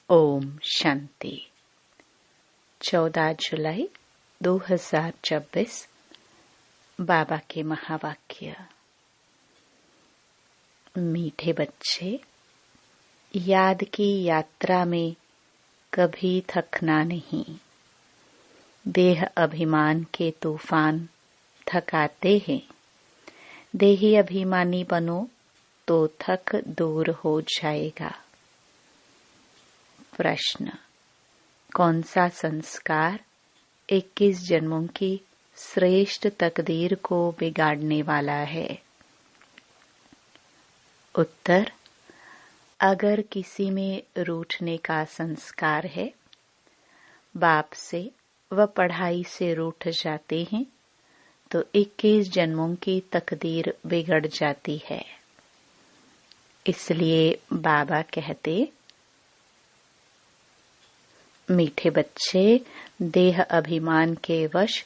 ओम शांति। 14 जुलाई 2024 बाबा के महावाक्य। मीठे बच्चे, याद की यात्रा में कभी थकना नहीं। देह अभिमान के तूफान थकाते हैं। देही अभिमानी बनो तो थक दूर हो जाएगा। प्रश्न: कौन सा संस्कार 21 जन्मों की श्रेष्ठ तकदीर को बिगाड़ने वाला है? उत्तर: अगर किसी में रूठने का संस्कार है, बाप से व पढ़ाई से रूठ जाते हैं, तो 21 जन्मों की तकदीर बिगड़ जाती है। इसलिए बाबा कहते, मीठे बच्चे, देह अभिमान के वश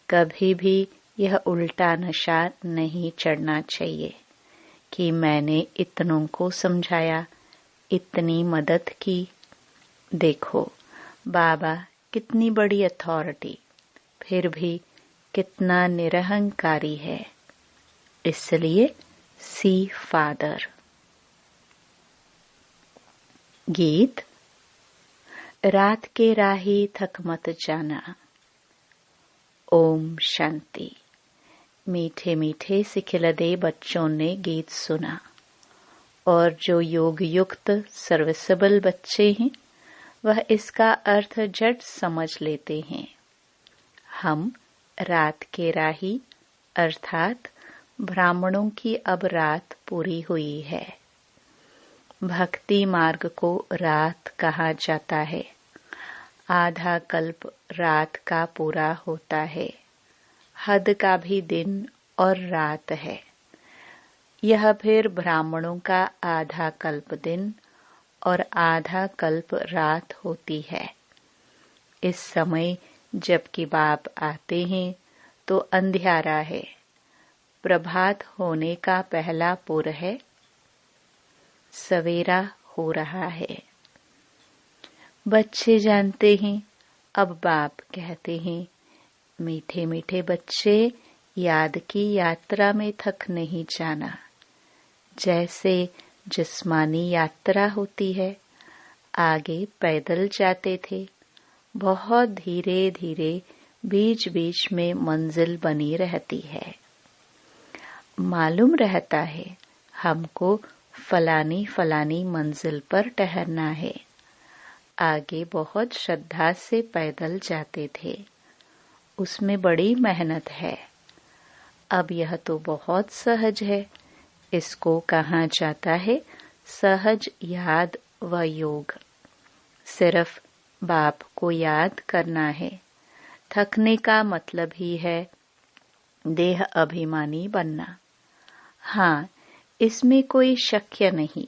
कभी भी यह उल्टा नशा नहीं चढ़ना चाहिए कि मैंने इतनों को समझाया, इतनी मदद की। देखो बाबा कितनी बड़ी अथॉरिटी, फिर भी कितना निरहंकारी है। इसलिए सी फादर। गीत। रात के राही थक मत जाना। ओम शांति। मीठे मीठे सिखिलदे बच्चों ने गीत सुना, और जो योग युक्त सर्विसेबल बच्चे हैं वह इसका अर्थ झट समझ लेते हैं। हम रात के राही अर्थात ब्राह्मणों की अब रात पूरी हुई है। भक्ति मार्ग को रात कहा जाता है। आधा कल्प रात का पूरा होता है। हद का भी दिन और रात है। यह फिर ब्राह्मणों का आधा कल्प दिन और आधा कल्प रात होती है। इस समय जबकि बाप आते हैं तो अंधियारा है। प्रभात होने का पहला पुर है। सवेरा हो रहा है। बच्चे जानते हैं। अब बाप कहते हैं, मीठे मीठे बच्चे, याद की यात्रा में थक नहीं जाना। जैसे जिस्मानी यात्रा होती है, आगे पैदल जाते थे, बहुत धीरे धीरे बीच बीच में मंजिल बनी रहती है। मालूम रहता है हमको फलानी फलानी मंजिल पर ठहरना है। आगे बहुत श्रद्धा से पैदल जाते थे, उसमें बड़ी मेहनत है। अब यह तो बहुत सहज है। इसको कहा जाता है सहज याद व योग। सिर्फ बाप को याद करना है। थकने का मतलब ही है देह अभिमानी बनना। हाँ, इसमें कोई शक्य नहीं।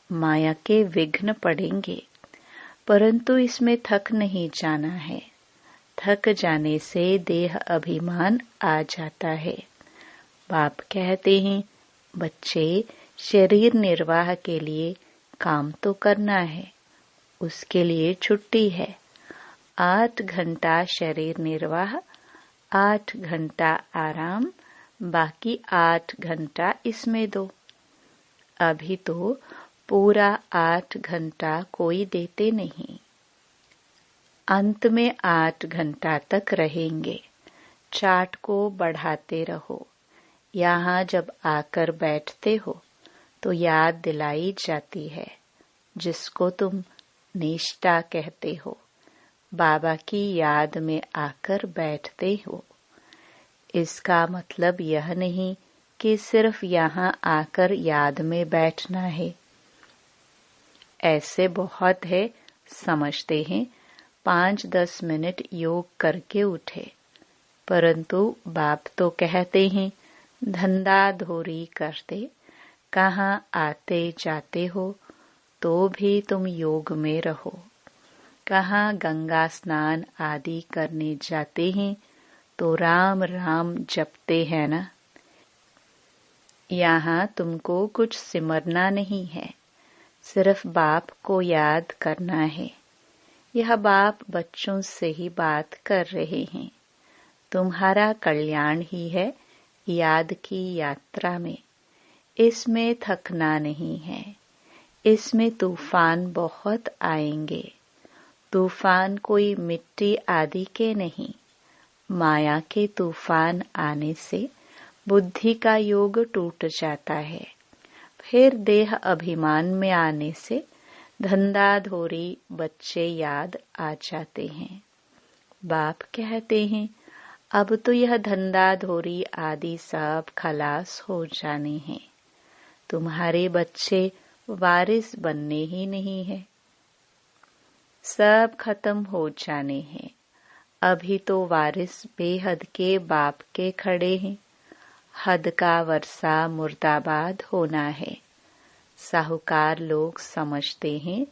माया के विघ्न पड़ेंगे, परंतु इसमें थक नहीं जाना है। थक जाने से देह अभिमान आ जाता है। बाप कहते हैं, बच्चे, शरीर निर्वाह के लिए काम तो करना है, उसके लिए छुट्टी है। 8 घंटा शरीर निर्वाह, 8 घंटा आराम, बाकी 8 घंटा इसमें दो। अभी तो पूरा 8 घंटा कोई देते नहीं। अंत में 8 घंटा तक रहेंगे। चार्ट को बढ़ाते रहो। यहाँ जब आकर बैठते हो तो याद दिलाई जाती है, जिसको तुम निष्ठा कहते हो। बाबा की याद में आकर बैठते हो। इसका मतलब यह नहीं कि सिर्फ यहाँ आकर याद में बैठना है। ऐसे बहुत है, समझते हैं 5-10 मिनट योग करके उठे, परंतु बाप तो कहते हैं धंधा धोरी करते, कहाँ आते जाते हो तो भी तुम योग में रहो। कहाँ गंगा स्नान आदि करने जाते हैं तो राम राम जपते हैं ना। यहाँ तुमको कुछ सिमरना नहीं है, सिर्फ बाप को याद करना है। यह बाप बच्चों से ही बात कर रहे हैं। तुम्हारा कल्याण ही है याद की यात्रा में। इसमें थकना नहीं है। इसमें तूफान बहुत आएंगे। तूफान कोई मिट्टी आदि के नहीं। माया के तूफान आने से बुद्धि का योग टूट जाता है। फिर देह अभिमान में आने से धंधाधोरी बच्चे याद आ जाते हैं। बाप कहते हैं अब तो यह धंधाधोरी आदि सब खलास हो जाने हैं। तुम्हारे बच्चे वारिस बनने ही नहीं है, सब खत्म हो जाने हैं। अभी तो वारिस बेहद के बाप के खड़े हैं। हद का वर्षा मुर्दाबाद होना है। साहूकार लोग समझते हैं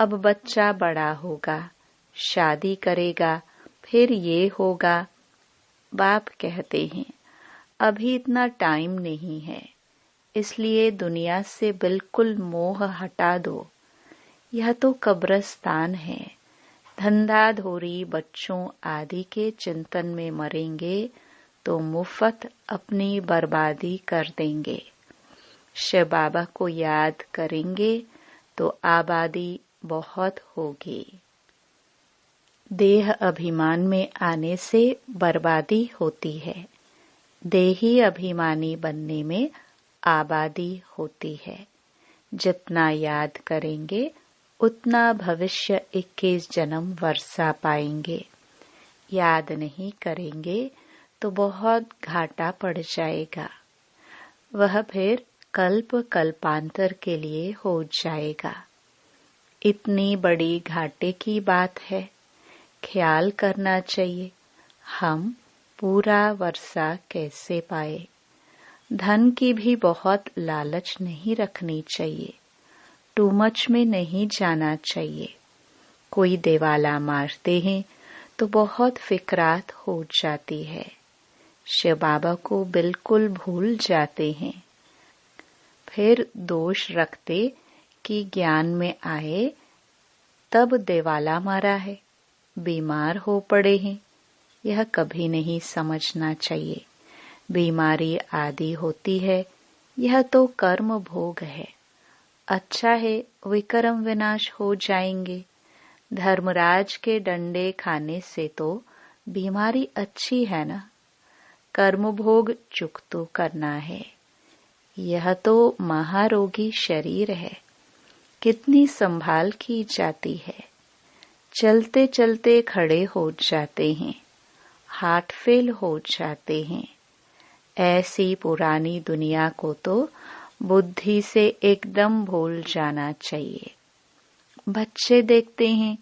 अब बच्चा बड़ा होगा, शादी करेगा, फिर ये होगा। बाप कहते हैं अभी इतना टाइम नहीं है, इसलिए दुनिया से बिल्कुल मोह हटा दो। यह तो कब्रिस्तान है। धंधाधोरी बच्चों आदि के चिंतन में मरेंगे तो मुफ्त अपनी बर्बादी कर देंगे। शिव बाबा को याद करेंगे तो आबादी बहुत होगी। देह अभिमान में आने से बर्बादी होती है। देही अभिमानी बनने में आबादी होती है। जितना याद करेंगे उतना भविष्य 21 जन्म वर्षा पाएंगे। याद नहीं करेंगे तो बहुत घाटा पड़ जाएगा। वह फिर कल्प कल्पांतर के लिए हो जाएगा। इतनी बड़ी घाटे की बात है, ख्याल करना चाहिए हम पूरा वर्षा कैसे पाए। धन की भी बहुत लालच नहीं रखनी चाहिए। टू मच में नहीं जाना चाहिए। कोई देवाला मारते हैं तो बहुत फिक्रात हो जाती है। शिव बाबा को बिल्कुल भूल जाते हैं। फिर दोष रखते कि ज्ञान में आए तब देवाला मारा है, बीमार हो पड़े हैं। यह कभी नहीं समझना चाहिए। बीमारी आदि होती है, यह तो कर्म भोग है। अच्छा है विक्रम विनाश हो जाएंगे। धर्मराज के डंडे खाने से तो बीमारी अच्छी है ना। कर्म भोग चुकतो करना है। यह तो महारोगी शरीर है, कितनी संभाल की जाती है। चलते चलते खड़े हो जाते हैं, हार्ट फेल हो जाते हैं। ऐसी पुरानी दुनिया को तो बुद्धि से एकदम भूल जाना चाहिए। बच्चे देखते हैं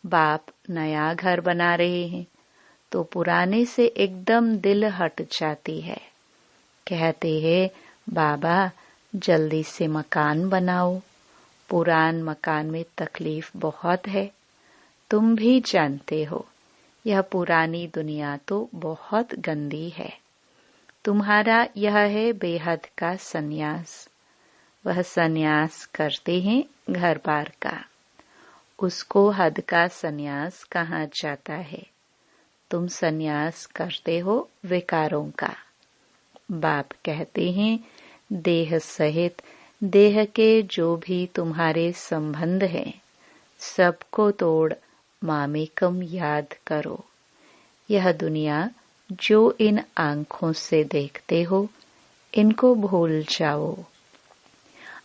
बाप नया घर बना रहे हैं तो पुराने से एकदम दिल हट जाती है। कहते हैं बाबा जल्दी से मकान बनाओ, पुरान मकान में तकलीफ बहुत है। तुम भी जानते हो यह पुरानी दुनिया तो बहुत गंदी है। तुम्हारा यह है बेहद का सन्यास। वह सन्यास करते हैं घर बार का, उसको हद का सन्यास कहा जाता है। तुम सन्यास करते हो विकारों का। बाप कहते हैं देह सहित देह के जो भी तुम्हारे संबंध हैं सबको तोड़ मामेकम याद करो। यह दुनिया जो इन आंखों से देखते हो इनको भूल जाओ।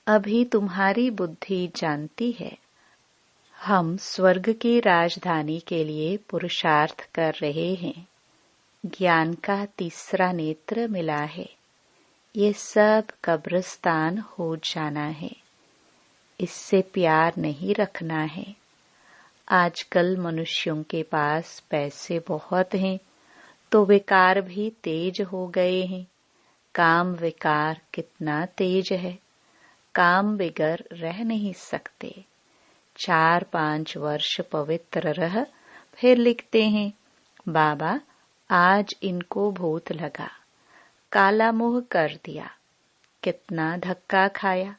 अभी तुम्हारी बुद्धि जानती है हम स्वर्ग की राजधानी के लिए पुरुषार्थ कर रहे हैं। ज्ञान का तीसरा नेत्र मिला है। ये सब कब्रिस्तान हो जाना है। इससे प्यार नहीं रखना है। आजकल मनुष्यों के पास पैसे बहुत हैं तो विकार भी तेज हो गए हैं। काम विकार कितना तेज है। काम बिगर रह नहीं सकते। 4-5 वर्ष पवित्र रह फिर लिखते हैं बाबा आज इनको भूत लगा, काला मुंह कर दिया, कितना धक्का खाया।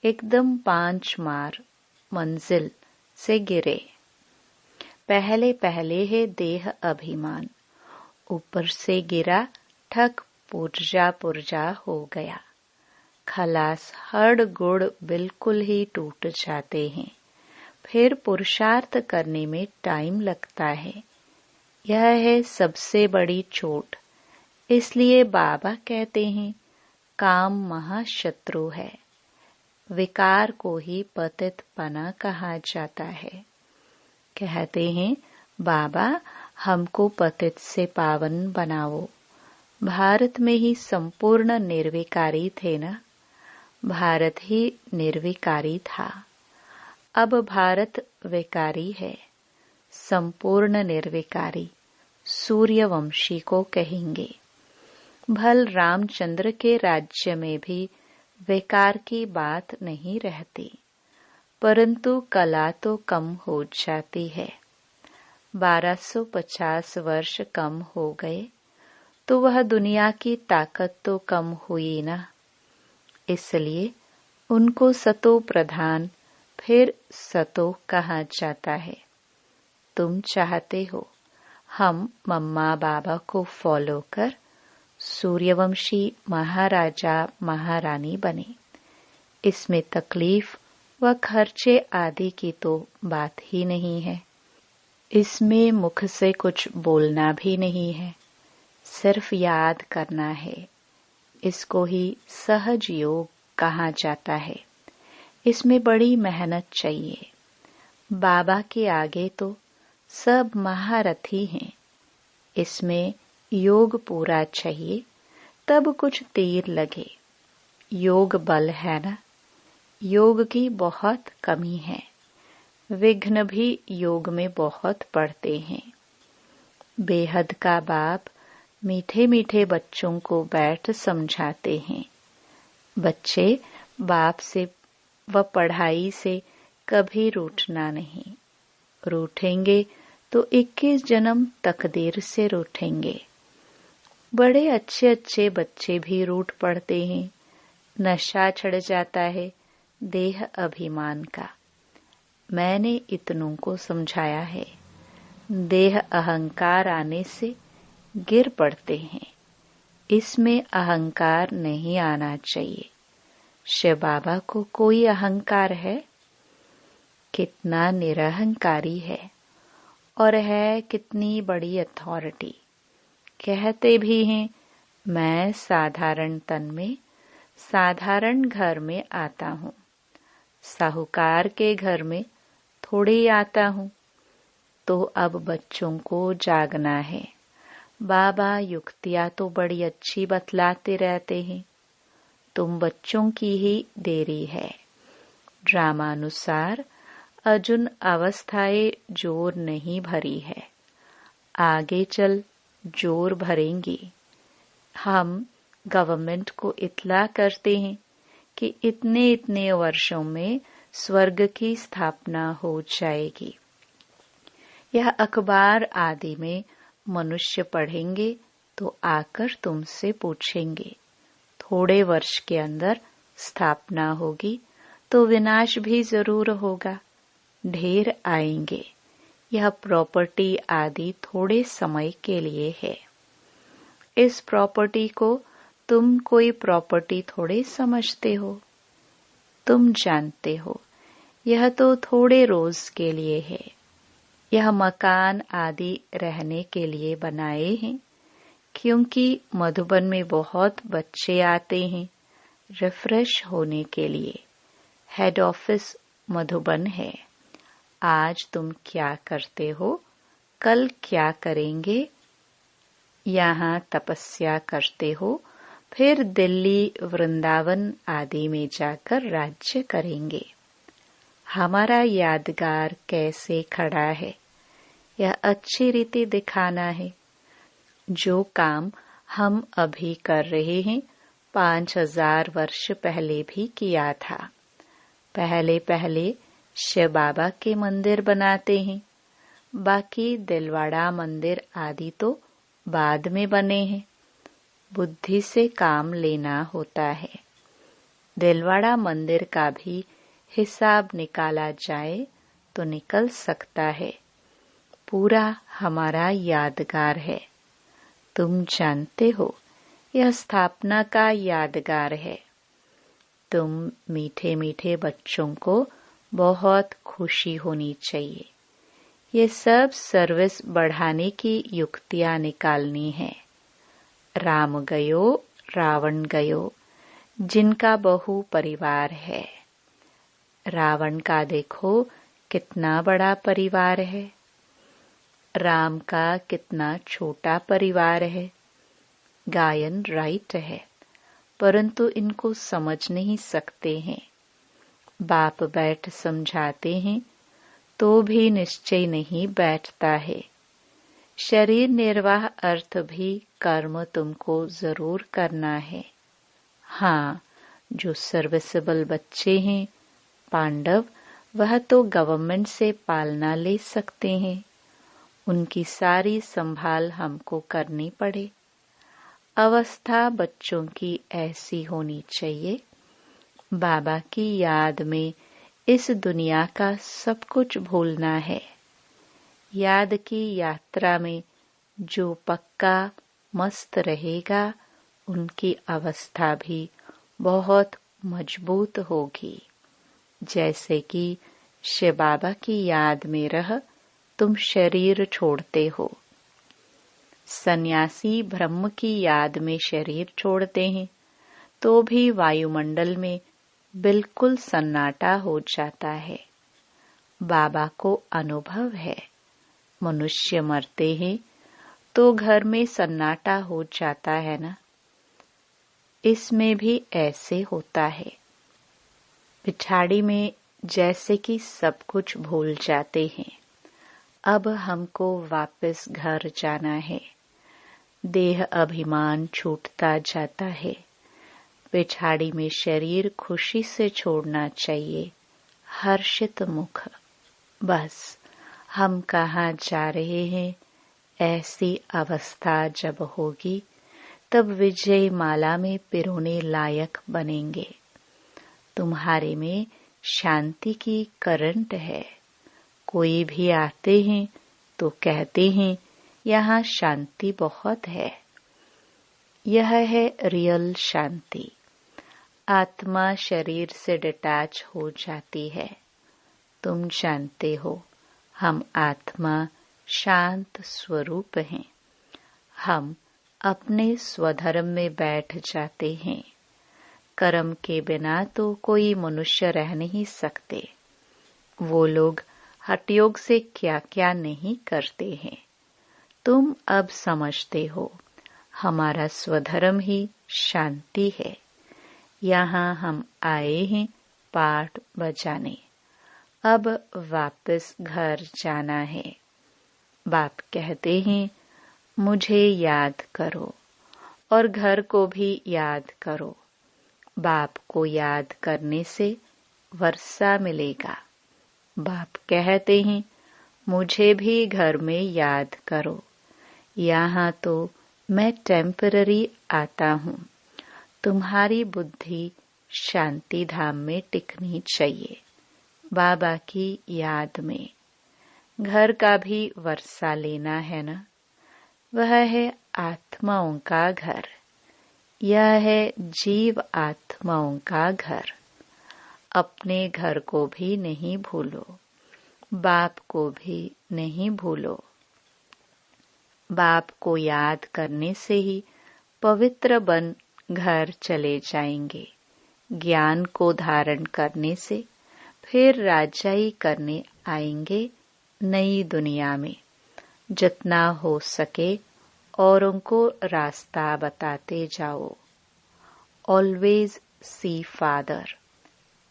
एकदम 5 मार मंजिल से गिरे। पहले पहले है देह अभिमान, ऊपर से गिरा ठक पुर्जा पुर्जा हो गया। खलास हड़ गुड़ बिल्कुल ही टूट जाते हैं। फिर पुरुषार्थ करने में टाइम लगता है। यह है सबसे बड़ी चोट। इसलिए बाबा कहते हैं काम महाशत्रु है। विकार को ही पतितपना कहा जाता है। कहते हैं बाबा हमको पतित से पावन बनाओ। भारत में ही संपूर्ण निर्विकारी थे ना, भारत ही निर्विकारी था। अब भारत विकारी है, संपूर्ण निर्विकारी सूर्यवंशी को कहेंगे। भल रामचंद्र के राज्य में भी विकार की बात नहीं रहती, परंतु कला तो कम हो जाती है। 1250 वर्ष कम हो गए तो वह दुनिया की ताकत तो कम हुई ना। इसलिए उनको सतो प्रधान फिर सतो कहा जाता है। तुम चाहते हो हम मम्मा बाबा को फॉलो कर सूर्यवंशी महाराजा महारानी बने। इसमें तकलीफ व खर्चे आदि की तो बात ही नहीं है। इसमें मुख से कुछ बोलना भी नहीं है, सिर्फ याद करना है। इसको ही सहज योग कहा जाता है। इसमें बड़ी मेहनत चाहिए। बाबा के आगे तो सब महारथी हैं। इसमें योग पूरा चाहिए, तब कुछ देर लगे। योग बल है ना, योग की बहुत कमी है। विघ्न भी योग में बहुत पड़ते हैं। बेहद का बाप मीठे मीठे बच्चों को बैठ समझाते हैं। बच्चे बाप से व पढ़ाई से कभी रूठना नहीं। रूठेंगे तो 21 जन्म तकदीर से रूठेंगे। बड़े अच्छे अच्छे बच्चे भी रूठ पड़ते हैं। नशा चढ़ जाता है देह अभिमान का। मैंने इतनों को समझाया है। देह अहंकार आने से गिर पड़ते हैं। इसमें अहंकार नहीं आना चाहिए। शिव बाबा को कोई अहंकार है? कितना निरहंकारी है और है कितनी बड़ी अथॉरिटी। कहते भी हैं मैं साधारण तन में साधारण घर में आता हूँ, साहूकार के घर में थोड़ी आता हूँ। तो अब बच्चों को जागना है। बाबा युक्तियाँ तो बड़ी अच्छी बतलाते रहते हैं। तुम बच्चों की ही देरी है। ड्रामानुसार अर्जुन अवस्थाएं जोर नहीं भरी है, आगे चल जोर भरेंगी। हम गवर्नमेंट को इत्तला करते हैं कि इतने इतने वर्षों में स्वर्ग की स्थापना हो जाएगी। यह अखबार आदि में मनुष्य पढ़ेंगे तो आकर तुमसे पूछेंगे थोड़े वर्ष के अंदर स्थापना होगी तो विनाश भी जरूर होगा। ढेर आएंगे। यह प्रॉपर्टी आदि थोड़े समय के लिए है। इस प्रॉपर्टी को तुम कोई प्रॉपर्टी थोड़े समझते हो। तुम जानते हो यह तो थोड़े रोज के लिए है। यह मकान आदि रहने के लिए बनाए हैं, क्योंकि मधुबन में बहुत बच्चे आते हैं रिफ्रेश होने के लिए। हेड ऑफिस मधुबन है। आज तुम क्या करते हो, कल क्या करेंगे। यहाँ तपस्या करते हो, फिर दिल्ली वृंदावन आदि में जाकर राज्य करेंगे। हमारा यादगार कैसे खड़ा है, यह अच्छी रीति दिखाना है। जो काम हम अभी कर रहे हैं 5000 वर्ष पहले भी किया था। पहले पहले शिव बाबा के मंदिर बनाते हैं, बाकी दिलवाड़ा मंदिर आदि तो बाद में बने हैं। बुद्धि से काम लेना होता है। दिलवाड़ा मंदिर का भी हिसाब निकाला जाए तो निकल सकता है। पूरा हमारा यादगार है। तुम जानते हो, यह स्थापना का यादगार है। तुम मीठे मीठे बच्चों को बहुत खुशी होनी चाहिए। ये सब सर्विस बढ़ाने की युक्तियां निकालनी है। राम गयो रावण गयो, जिनका बहु परिवार है। रावण का देखो कितना बड़ा परिवार है, राम का कितना छोटा परिवार है। गायन राइट है, परंतु इनको समझ नहीं सकते हैं। बाप बैठ समझाते हैं तो भी निश्चय नहीं बैठता है। शरीर निर्वाह अर्थ भी कर्म तुमको जरूर करना है। हाँ, जो सर्विसेबल बच्चे हैं पांडव, वह तो गवर्नमेंट से पालना ले सकते हैं। उनकी सारी संभाल हमको करनी पड़े। अवस्था बच्चों की ऐसी होनी चाहिए। बाबा की याद में इस दुनिया का सब कुछ भूलना है। याद की यात्रा में जो पक्का मस्त रहेगा, उनकी अवस्था भी बहुत मजबूत होगी। जैसे कि शिव बाबा की याद में रह तुम शरीर छोड़ते हो। सन्यासी ब्रह्म की याद में शरीर छोड़ते हैं तो भी वायुमंडल में बिल्कुल सन्नाटा हो जाता है। बाबा को अनुभव है, मनुष्य मरते हैं तो घर में सन्नाटा हो जाता है ना। इसमें भी ऐसे होता है। पिछाड़ी में जैसे कि सब कुछ भूल जाते हैं। अब हमको वापस घर जाना है। देह अभिमान छूटता जाता है। पिछाड़ी में शरीर खुशी से छोड़ना चाहिए, हर्षित मुख। बस हम कहाँ जा रहे हैं, ऐसी अवस्था जब होगी तब विजय माला में पिरोने लायक बनेंगे। तुम्हारे में शांति की करंट है। कोई भी आते हैं तो कहते हैं यहाँ शांति बहुत है। यह है रियल शांति। आत्मा शरीर से डिटैच हो जाती है। तुम जानते हो, हम आत्मा शांत स्वरूप हैं। हम अपने स्वधर्म में बैठ जाते हैं। कर्म के बिना तो कोई मनुष्य रह नहीं सकते। वो लोग हठयोग से क्या क्या नहीं करते हैं। तुम अब समझते हो, हमारा स्वधर्म ही शांति है। यहाँ हम आए हैं पाठ बजाने। अब वापस घर जाना है। बाप कहते हैं मुझे याद करो और घर को भी याद करो। बाप को याद करने से वर्षा मिलेगा। बाप कहते हैं मुझे भी घर में याद करो। यहाँ तो मैं टेम्पररी आता हूँ। तुम्हारी बुद्धि शांति धाम में टिकनी चाहिए, बाबा की याद में। घर का भी वर्षा लेना है ना। वह है आत्माओं का घर। यह है जीव आत्माओं का घर। अपने घर को भी नहीं भूलो, बाप को भी नहीं भूलो। बाप को याद करने से ही पवित्र बन घर चले जाएंगे। ज्ञान को धारण करने से फिर राजाई करने आएंगे नई दुनिया में। जितना हो सके औरों को रास्ता बताते जाओ। Always see father.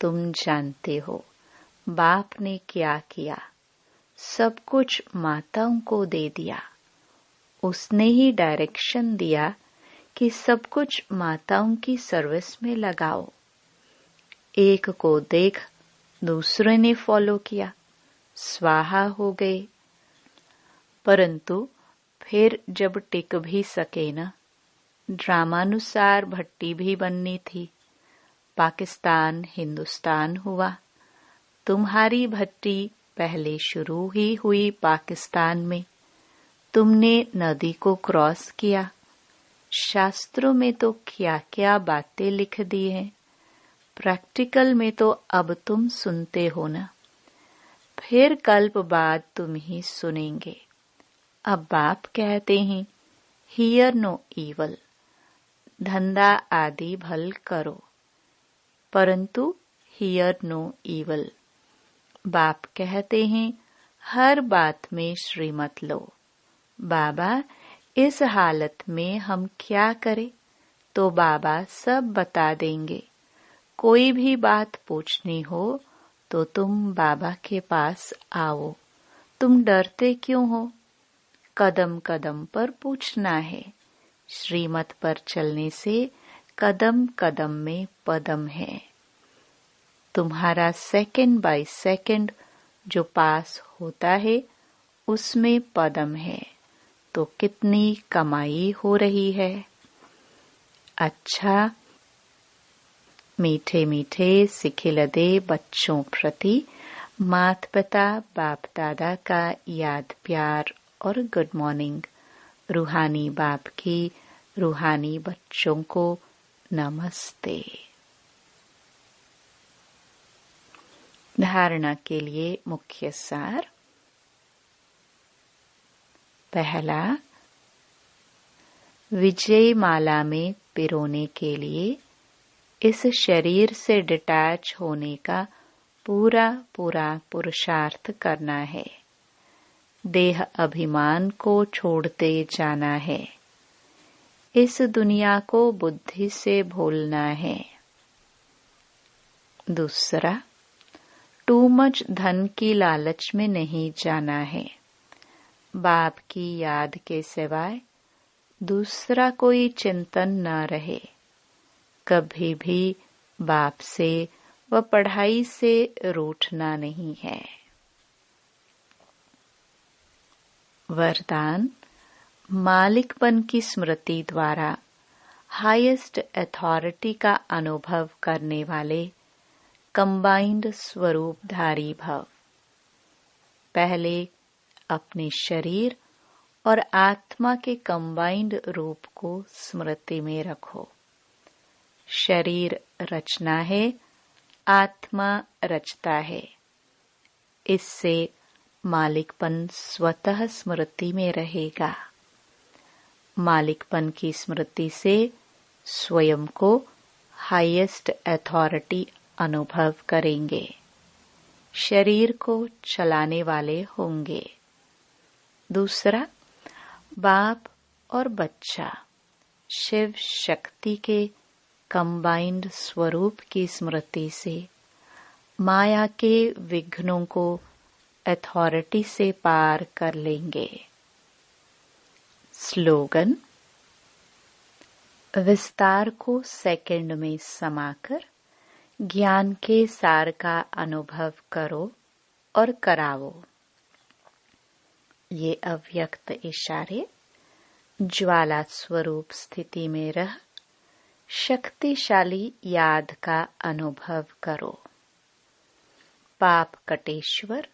तुम जानते हो बाप ने क्या किया। सब कुछ माताओं को दे दिया। उसने ही डायरेक्शन दिया कि सब कुछ माताओं की सर्विस में लगाओ। एक को देख दूसरे ने फॉलो किया, स्वाहा हो गए। परंतु फिर जब टिक भी सके न, ड्रामानुसार भट्टी भी बननी थी, पाकिस्तान हिंदुस्तान हुआ। तुम्हारी भट्टी पहले शुरू ही हुई पाकिस्तान में। तुमने नदी को क्रॉस किया। शास्त्रों में तो क्या क्या बातें लिख दी हैं, प्रैक्टिकल में तो अब तुम सुनते हो ना। फिर कल्प बाद तुम ही सुनेंगे। अब बाप कहते हैं हियर नो ईवल, धंधा आदि भल करो, परंतु हियर नो ईवल। बाप कहते हैं हर बात में श्रीमत लो। बाबा इस हालत में हम क्या करें, तो बाबा सब बता देंगे। कोई भी बात पूछनी हो तो तुम बाबा के पास आओ। तुम डरते क्यों हो? कदम कदम पर पूछना है। श्रीमत पर चलने से कदम कदम में पदम है। तुम्हारा सेकंड बाय सेकंड जो पास होता है उसमें पदम है, तो कितनी कमाई हो रही है। अच्छा, मीठे मीठे सिखिलदे बच्चों प्रति माता पिता बाप दादा का याद प्यार और गुड मॉर्निंग। रूहानी बाप की रूहानी बच्चों को नमस्ते। धारणा के लिए मुख्य सार। पहला, विजय माला में पिरोने के लिए इस शरीर से डिटैच होने का पूरा पूरा पुरुषार्थ करना है। देह अभिमान को छोड़ते जाना है। इस दुनिया को बुद्धि से भूलना है। दूसरा, टू मच धन की लालच में नहीं जाना है। बाप की याद के सिवाय दूसरा कोई चिंतन न रहे। कभी भी बाप से व पढ़ाई से रूठना नहीं है। वरदान, मालिकपन की स्मृति द्वारा हाईएस्ट अथॉरिटी का अनुभव करने वाले कंबाइंड स्वरूपधारी भव। पहले अपने शरीर और आत्मा के कंबाइंड रूप को स्मृति में रखो। शरीर रचना है, आत्मा रचता है। इससे मालिकपन स्वतः स्मृति में रहेगा। मालिकपन की स्मृति से स्वयं को हाईएस्ट अथॉरिटी अनुभव करेंगे। शरीर को चलाने वाले होंगे। दूसरा, बाप और बच्चा शिव शक्ति के कंबाइंड स्वरूप की स्मृति से माया के विघ्नों को अथॉरिटी से पार कर लेंगे। स्लोगन, विस्तार को सेकंड में समाकर ज्ञान के सार का अनुभव करो और करावो। ये अव्यक्त इशारे ज्वाला स्वरूप स्थिति में रह शक्तिशाली याद का अनुभव करो। पाप कटेश्वर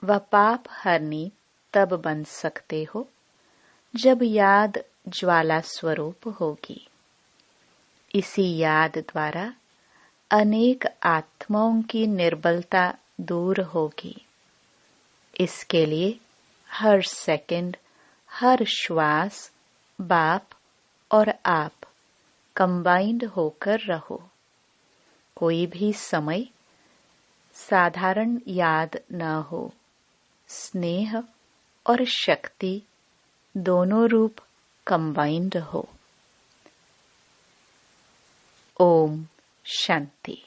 व पाप हरनी तब बन सकते हो जब याद ज्वाला स्वरूप होगी। इसी याद द्वारा अनेक आत्माओं की निर्बलता दूर होगी। इसके लिए हर सेकंड, हर श्वास बाप और आप कंबाइंड होकर रहो। कोई भी समय साधारण याद न हो। स्नेह और शक्ति दोनों रूप कंबाइंड हो। ओम शांति।